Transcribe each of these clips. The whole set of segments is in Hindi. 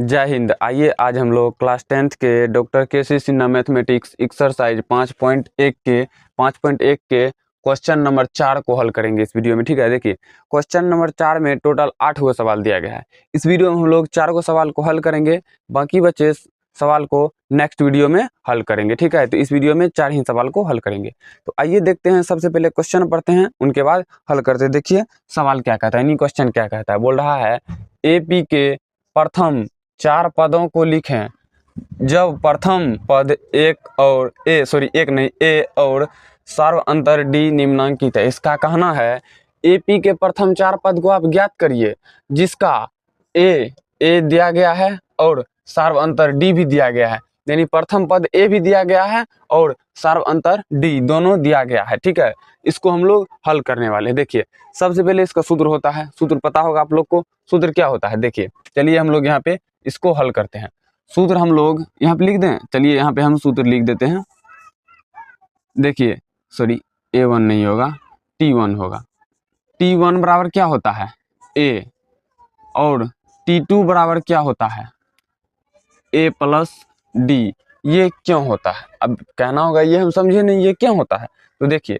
जय हिंद। आइए आज हम लोग क्लास 10th के doctor KC. Sinha mathematics exercise 5.1 के क्वेश्चन नंबर 4 को हल करेंगे इस वीडियो में। ठीक है, देखिए क्वेश्चन नंबर 4 में टोटल 8 गो सवाल दिया गया है। इस वीडियो में हम लोग 4 गो सवाल को हल करेंगे, बाकी बचे सवाल को नेक्स्ट वीडियो में हल करेंगे। ठीक है, तो इस वीडियो में 4 ही सवाल को हल करेंगे। तो आइए देखते हैं, सबसे पहले क्वेश्चन पढ़ते हैं, उनके बाद हल करते हैं। देखिए सवाल क्या कहता है, यानी क्वेश्चन क्या कहता है। बोल रहा है AP के प्रथम 4 पदों को लिखें जब प्रथम पद ए और सार्व अंतर डी निम्नांकित है। इसका कहना है AP के प्रथम 4 पद को आप ज्ञात करिए जिसका ए दिया गया है और सार्व अंतर डी भी दिया गया है, यानी प्रथम पद ए भी दिया गया है और सार्व अंतर डी दोनों दिया गया है। ठीक है, इसको हम लोग हल करने वाले हैं। देखिए सबसे पहले इसका सूत्र होता है, सूत्र पता होगा आप लोग को। सूत्र क्या होता है, देखिए चलिए हम लोग यहाँ पे इसको हल करते हैं। सूत्र हम लोग यहाँ पे लिख दें, चलिए यहाँ पे हम सूत्र लिख देते हैं। देखिए सॉरी A1 नहीं होगा, T1 होगा। T1 बराबर क्या होता है A, और T2 बराबर क्या होता है A प्लस D। ये क्यों होता है, अब कहना होगा ये हम समझे नहीं ये क्यों होता है। तो देखिए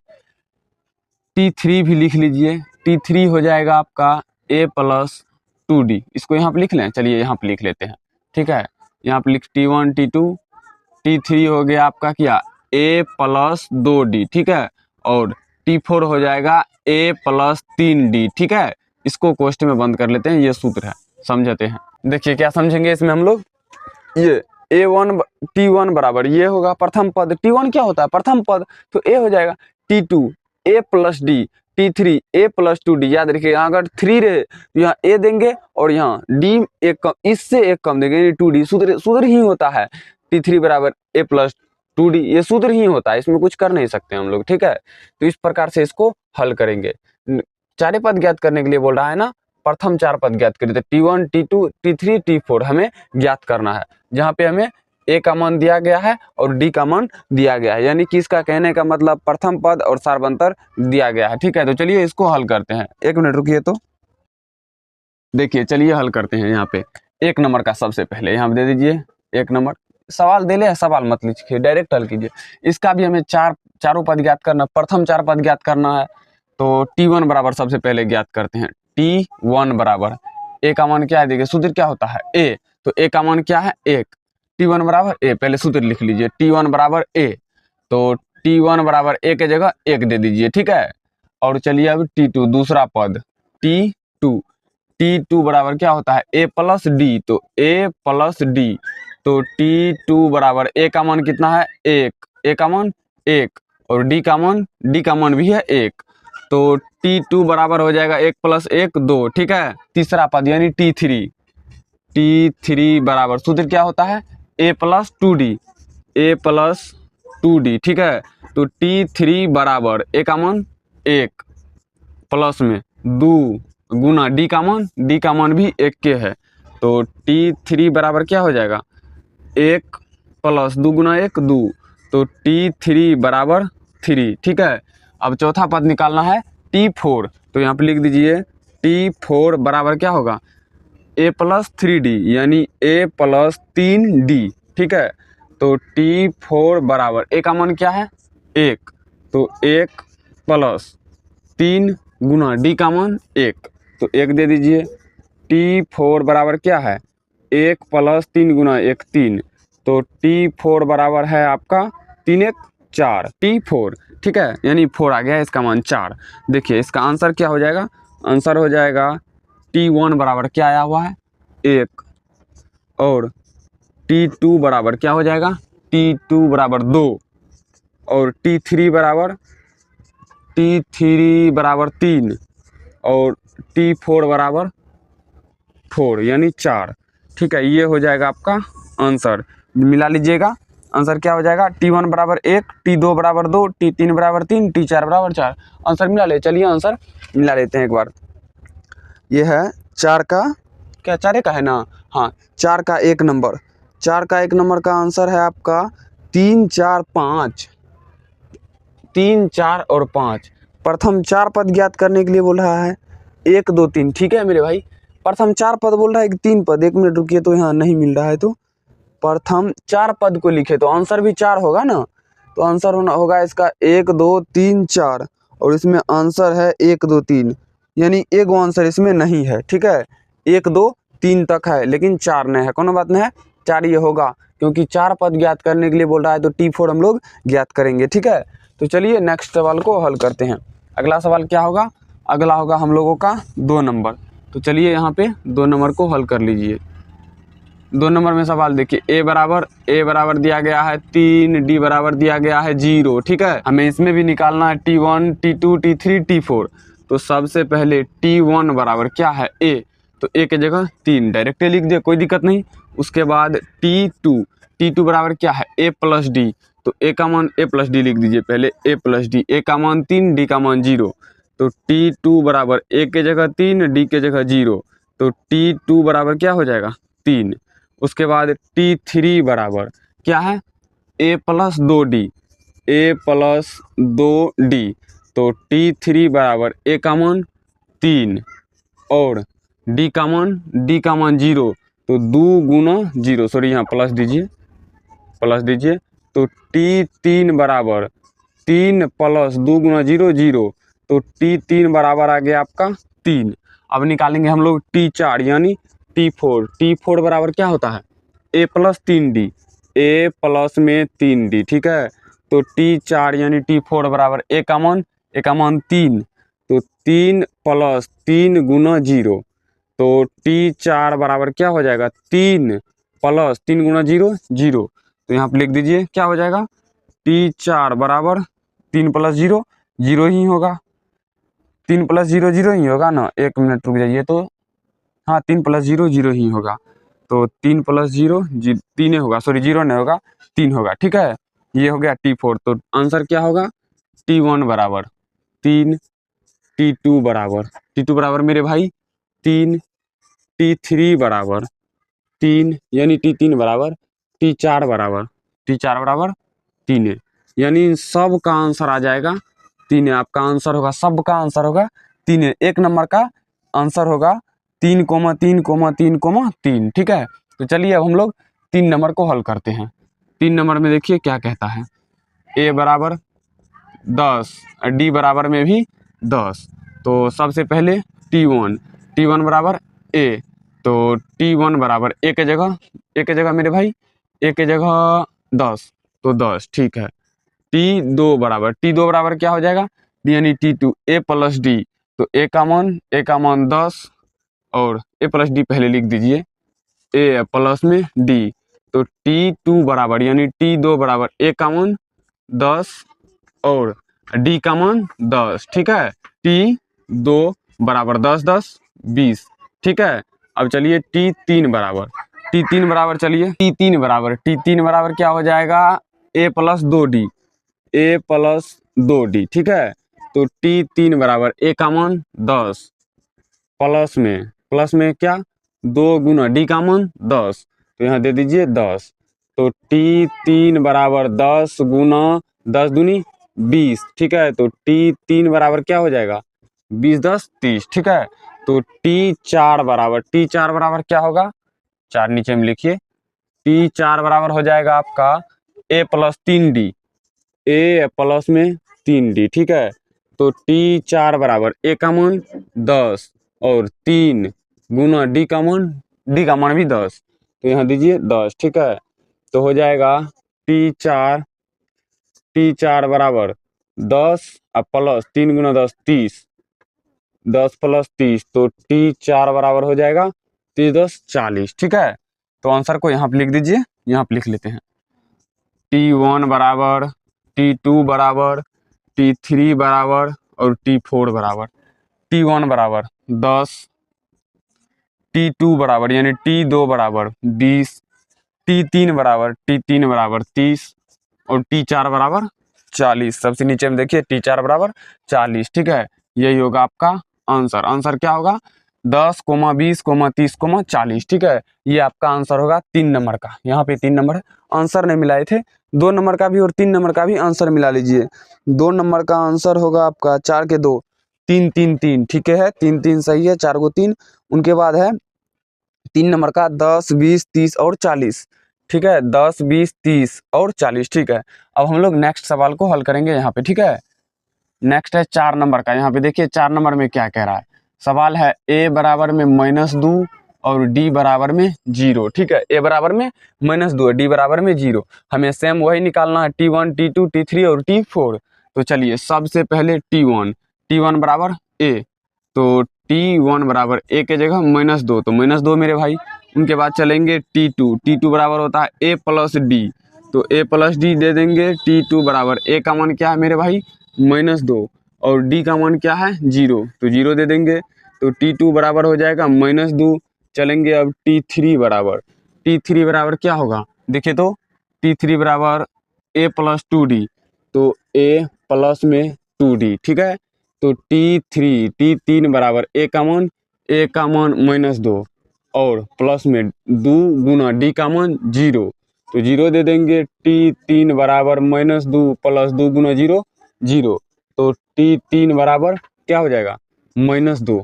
T3 भी लिख लीजिए, T3 हो जाएगा आपका A प्लस 2D। इसको यहाँ पे लिख लें, चलिए यहाँ पे लिख लेते हैं। ठीक है, यहाँ पे लिख T1 T2 T3 हो गया आपका क्या A प्लस 2D। ठीक है, और T4 हो जाएगा A प्लस 3D। ठीक है, इसको कोष्ठ में बंद कर लेते हैं, ये सूत्र है, समझते हैं। देखिए क्या समझेंगे इसमें हम लोग, ये A1 T1 बराबर ये होगा प्रथम पद। T1 क्या होता है प्रथम पद, तो A हो जाएगा T2 A plus D, T3 A plus 2D। याद रखिए अगर 3 रहे तो यहाँ A देंगे और यहाँ D एक कम, इससे एक कम देंगे, यानी 2D। सूत्र ही होता है T3 बराबर A प्लस 2D, ये सूत्र ही होता है, इसमें कुछ कर नहीं सकते हम लोग। ठीक है, तो इस प्रकार से इसको हल करेंगे। 4 पद ज्ञात करने के लिए बोल रहा है ना, प्रथम 4 पद ज्ञात करिए। तो T1 T2 T3 T4 हमें ज्ञात करना है, जहाँ पे हमें A का मान दिया गया है और D का मान दिया गया है, यानी कि इसका कहने का मतलब प्रथम पद और सार्वंतर दिया गया है। ठीक है, तो चलिए इसको हल करते हैं। 1 मिनट रुकिए। तो देखिए चलिए हल करते हैं। यहाँ पे 1 नंबर का सबसे पहले यहाँ पे दे दीजिए 1 नंबर। सवाल दे ले, सवाल मत लिखिए, डायरेक्ट हल कीजिए। इसका भी हमें चारों पद ज्ञात करना, प्रथम 4 पद ज्ञात करना है। तो T1 बराबर सबसे पहले ज्ञात करते हैं। T1 बराबर A का मान क्या है, देखिए सूत्र क्या होता है A, तो A का मान क्या है 1। T1 बराबर A, पहले सूत्र लिख लीजिए T1 बराबर A, तो T1 बराबर A के जगह 1 दे दीजिए। ठीक है, और चलिए अब T2 दूसरा पद T2 बराबर क्या होता है A प्लस D, तो A प्लस D, तो T2 बराबर A का मान कितना है 1, A का मान 1 और D का मान भी है 1, तो T2 बराबर हो जाएगा 1 प्लस 1 2। ठीक है, तीसरा पद यानी T3 बराबर सूत्र क्या होता है A plus 2D, A plus 2D। ठीक है, तो T3 बराबर A का मान 1 प्लस में 2 गुना D का मान भी 1 के है, तो T3 बराबर क्या हो जाएगा 1 प्लस 2 गुना 1 2, तो T3 बराबर 3। ठीक है, अब चौथा पद निकालना है T4, तो यहाँ पे लिख दीजिए T4 बराबर क्या होगा A प्लस 3D, यानी A प्लस 3D। ठीक है, तो T4 बराबर A का मान क्या है 1, तो 1 प्लस 3 गुना D का मान 1, तो 1 दे दीजिए। T4 बराबर क्या है 1 प्लस 3 गुना 1 3, तो T4 बराबर है आपका 3 1 4 T4। ठीक है, यानी 4 आ गया, इसका मान 4। देखिए इसका आंसर क्या हो जाएगा, आंसर हो जाएगा T1 बराबर क्या आया हुआ है 1, और T2 बराबर क्या हो जाएगा T2 बराबर 2, और T3 बराबर 3, और T4 बराबर 4 यानी 4। ठीक है, ये हो जाएगा आपका आंसर। मिला लीजिएगा, आंसर क्या हो जाएगा T1 बराबर 1, T2 बराबर 2, T3 बराबर 3, T4 बराबर 4। आंसर मिला ले, चलिए आंसर मिला लेते हैं एक बार। ये है 4 का क्या 4 का है ना, हाँ 4 का 1 नंबर। 4 का 1 नंबर का आंसर है आपका 3 4 5, 3 4 और 5। प्रथम 4 पद ज्ञात करने के लिए बोल रहा है 1 2 3। ठीक है मेरे भाई, प्रथम 4 पद बोल रहा है कि 3 पद, 1 मिनट रुकिए, तो यहाँ नहीं मिल रहा है, तो प्रथम 4 पद को लिखे तो आंसर भी 4 होगा ना, तो आंसर होगा इसका 1 2 3 4, और इसमें आंसर है 1 2 3, यानी एक आंसर इसमें नहीं है। ठीक है, 1 2 3 तक है लेकिन 4 नहीं है, कोनो बात नहीं है, 4 ये होगा, क्योंकि 4 पद ज्ञात करने के लिए बोल रहा है, तो T4 हम लोग ज्ञात करेंगे। ठीक है, तो चलिए नेक्स्ट सवाल को हल करते हैं। अगला सवाल क्या होगा, अगला होगा हम लोगों का 2 नंबर। तो चलिए यहाँ पे 2 नंबर को हल कर लीजिए। 2 नंबर में सवाल देखिए, ए बराबर दिया गया है 3, डी बराबर दिया गया है 0। ठीक है, हमें इसमें भी निकालना है T1 T2 T3 T4। तो सबसे पहले T1 बराबर क्या है, ए, तो ए के जगह 3 डायरेक्ट लिख दिया, कोई दिक्कत नहीं। उसके बाद T2 बराबर क्या है, ए प्लस डी, तो ए का मान ए प्लस डी लिख दीजिए पहले, ए प्लस डी, ए का मान 3, डी का मान 0। तो T2 बराबर ए के जगह 3, डी के जगह 0, तो T2 बराबर क्या हो जाएगा, 3। उसके बाद T3 बराबर क्या है, ए प्लस 2D, ए प्लस 2D, तो T3 बराबर ए का मान 3 और डी का मान 0, तो 2 गुना 0, सॉरी यहाँ प्लस दीजिए, तो T3 बराबर 3 प्लस 2 गुना 0 0, तो T3 बराबर आ गया आपका 3। अब निकालेंगे हम लोग T4 यानी T4 बराबर क्या होता है, ए प्लस 3D, ए प्लस में 3D। ठीक है, तो T4 यानी T4 बराबर ए का मान 3, तो 3 प्लस 3 गुना 0, तो T4 बराबर क्या हो जाएगा, 3 प्लस 3 गुना 0 0, तो यहाँ पे लिख दीजिए क्या हो जाएगा, T4 बराबर 3 प्लस 0 0 ही होगा, 3 प्लस 0 0 ही होगा ना, 1 मिनट रुक जाइए, तो हाँ 3 प्लस 0 0 ही होगा, तो 3 प्लस 0 3 होगा, सॉरी 0 नहीं होगा, 3 होगा। ठीक है, ये हो गया T4, तो आंसर क्या होगा, T1 बराबर 3, T2 बराबर मेरे भाई 3, T3 बराबर 3 यानी T3 बराबर, T4 बराबर 3, यानी इन सब का आंसर आ जाएगा 3। आपका आंसर होगा, सब का आंसर होगा 3। एक नंबर का आंसर होगा 3,3,3,3। ठीक है, तो चलिए अब हम लोग 3 नंबर को हल करते हैं। 3 नंबर में देखिए क्या कहता है, ए बराबर 10, डी बराबर में भी 10, तो सबसे पहले T1 बराबर ए, तो T1 बराबर ए के जगह मेरे भाई, ए के जगह 10, तो 10। ठीक है, T2 बराबर क्या हो जाएगा, यानी T2 ए प्लस डी, तो ए का मान 10 और ए प्लस डी पहले लिख दीजिए, ए प्लस में डी, तो T2 बराबर यानी T2 बराबर ए का मान 10 और डी का मान 10। ठीक है, T2 बराबर 10 10 20। ठीक है, अब चलिए T3 बराबर चलिए T3 बराबर क्या हो जाएगा, ए प्लस 2D। ठीक है, तो T3 बराबर ए का मान 10 प्लस में क्या 2 गुना डी का मान 10, तो यहाँ दे दीजिए 10, तो T3 बराबर 10 गुना 10 दूनी 20। ठीक है, तो T3 बराबर क्या हो जाएगा, 20 10 30। ठीक है, तो T4 बराबर क्या होगा, 4 नीचे में लिखिए, T4 बराबर हो जाएगा आपका ए प्लस 3D, ए प्लस में 3D। ठीक है, तो T4 बराबर ए का मान 10 और 3 गुना डी का मान भी 10, तो यहाँ दीजिए 10। ठीक है, तो हो जाएगा T4 बराबर 10 और प्लस 3 गुना 10 30, 10 प्लस 30, तो T4 बराबर हो जाएगा 30 10 40। ठीक है, तो आंसर को यहाँ पे लिख दीजिए, यहाँ पे लिख लेते हैं, T1 बराबर, T2 बराबर, T3 बराबर और T4 बराबर। T1 बराबर 10, T2 बराबर यानी T2 बराबर 20, T3 बराबर 30 और T4 बराबर 40। सबसे नीचे में देखिए T4 बराबर 40। ठीक है, यही होगा आपका आंसर क्या होगा, 10, 20, 30, 40। ठीक है, ये आपका आंसर होगा 3 नंबर का। यहाँ पे 3 नंबर आंसर नहीं मिलाए थे, 2 नंबर का भी और 3 नंबर का भी आंसर मिला लीजिए। 2 नंबर का आंसर होगा आपका 4 के 2, 3 3 3। ठीक है, 3 3 सही है, 4 को 3, उनके बाद है 3 नंबर का 10, 20, 30 और 40। ठीक है, 10, 20, 30 और 40। ठीक है, अब हम लोग नेक्स्ट सवाल को हल करेंगे यहाँ पे। ठीक है, नेक्स्ट है 4 नंबर का। यहाँ पे देखिए 4 नंबर में क्या कह रहा है। सवाल है a बराबर में -2 और d बराबर में 0। ठीक है, a बराबर में -2 और d बराबर में 0। हमें सेम वही निकालना है, T1, T2, T3 और T4। तो चलिए सबसे पहले T1 बराबर a, तो T1 बराबर a के जगह -2, तो -2 मेरे भाई। उनके बाद चलेंगे T2 बराबर होता है a प्लस d, तो a प्लस डी दे देंगे। T2 बराबर a का मान क्या है मेरे भाई, -2 और d का मान क्या है 0, तो 0 दे देंगे। तो T2 बराबर हो जाएगा -2। चलेंगे अब T3 बराबर क्या होगा, देखिए तो T3 बराबर a प्लस 2d, तो a प्लस में 2d। ठीक है, तो T3 बराबर a का मान -2 और प्लस में 2 गुना d का मान 0, तो 0 दे देंगे। T3 बराबर -2 प्लस 2 गुना 0, 0, तो T3 बराबर क्या हो जाएगा, -2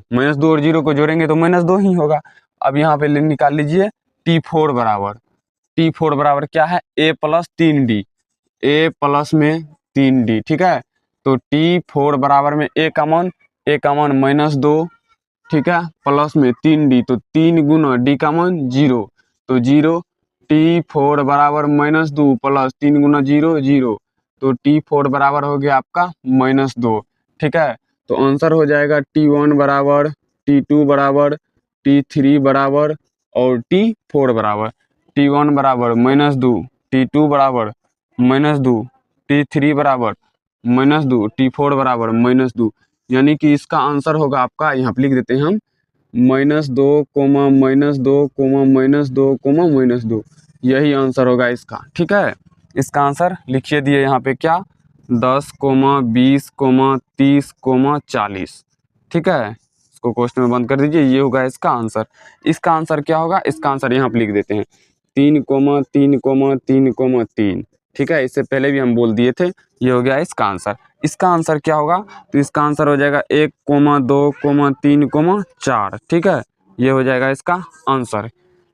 और 0 को जोड़ेंगे तो -2 ही होगा। अब यहाँ पे निकाल लीजिए T4 बराबर क्या है, a plus 3d, a plus में 3d। ठीक है, तो T4 बराबर में a का मान -2, ठीक है, प्लस में 3d, तो 3 गुना d का मान 0, तो 0। T4 बराबर -2 प्लस 3 गुना 0, 0, तो T4 बराबर हो गया आपका -2। ठीक है, तो आंसर हो जाएगा T1 बराबर, T2 बराबर, T3 बराबर और T4 बराबर। T1 बराबर -2, T2 बराबर -2, T3 बराबर -2, T4 बराबर -2। यानी कि इसका आंसर होगा आपका, यहाँ पे लिख देते हैं हम, -2, -2, -2, यही आंसर होगा इसका। ठीक है, इसका आंसर लिखिए दिए यहाँ पे क्या, 10, 20, 30, 40। ठीक है, इसको क्वेश्चन में बंद कर दीजिए, ये होगा इसका आंसर। इसका आंसर क्या होगा, इसका आंसर यहाँ पे लिख देते हैं 3, 3, 3, 3। ठीक है, इससे पहले भी हम बोल दिए थे, ये हो गया इसका आंसर। इसका आंसर क्या होगा, तो इसका आंसर हो जाएगा 1, 2, 3, 4। ठीक है, ये हो जाएगा इसका आंसर।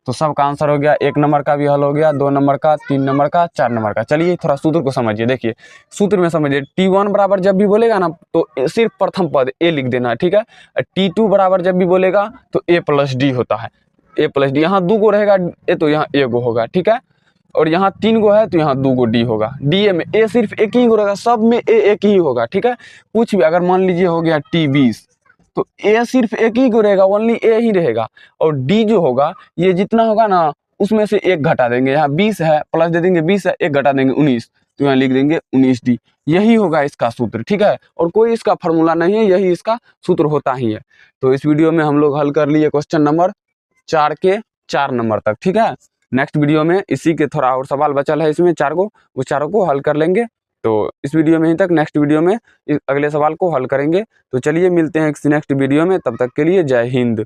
तो सबका आंसर हो गया, 1 नंबर का भी हल हो गया, 2 नंबर का, 3 नंबर का, 4 नंबर का। चलिए थोड़ा सूत्र को समझिए। देखिए सूत्र में समझिए, T1 बराबर जब भी बोलेगा ना तो सिर्फ प्रथम पद a लिख देना है। ठीक है, T2 बराबर जब भी बोलेगा तो a प्लस डी होता है, a प्लस डी। यहाँ 2 गो रहेगा a, तो यहाँ 1 गो होगा। ठीक है, और यहाँ 3 गो है तो यहाँ 2 गो d होगा। डी में a सिर्फ एक ही गो रहेगा, सब में a एक ही होगा। ठीक है, कुछ भी अगर मान लीजिए हो गया T20 तो a सिर्फ एक ही को रहेगा, ओनली a ही रहेगा। और d जो होगा ये जितना होगा ना उसमें से 1 घटा देंगे। यहाँ 20 है, प्लस दे देंगे 20 है, 1 घटा देंगे 19, तो यहाँ लिख देंगे 19d। यही होगा इसका सूत्र। ठीक है, और कोई इसका फॉर्मूला नहीं है, यही इसका सूत्र होता ही है। तो इस वीडियो में हम लोग हल कर लिए क्वेश्चन नंबर 4 के 4 नंबर तक। ठीक है, नेक्स्ट वीडियो में इसी के थोड़ा और सवाल बचल है इसमें 4 को, वो चारों को हल कर लेंगे। तो इस वीडियो में ही तक, नेक्स्ट वीडियो में अगले सवाल को हल करेंगे। तो चलिए मिलते हैं नेक्स्ट वीडियो में, तब तक के लिए जय हिंद।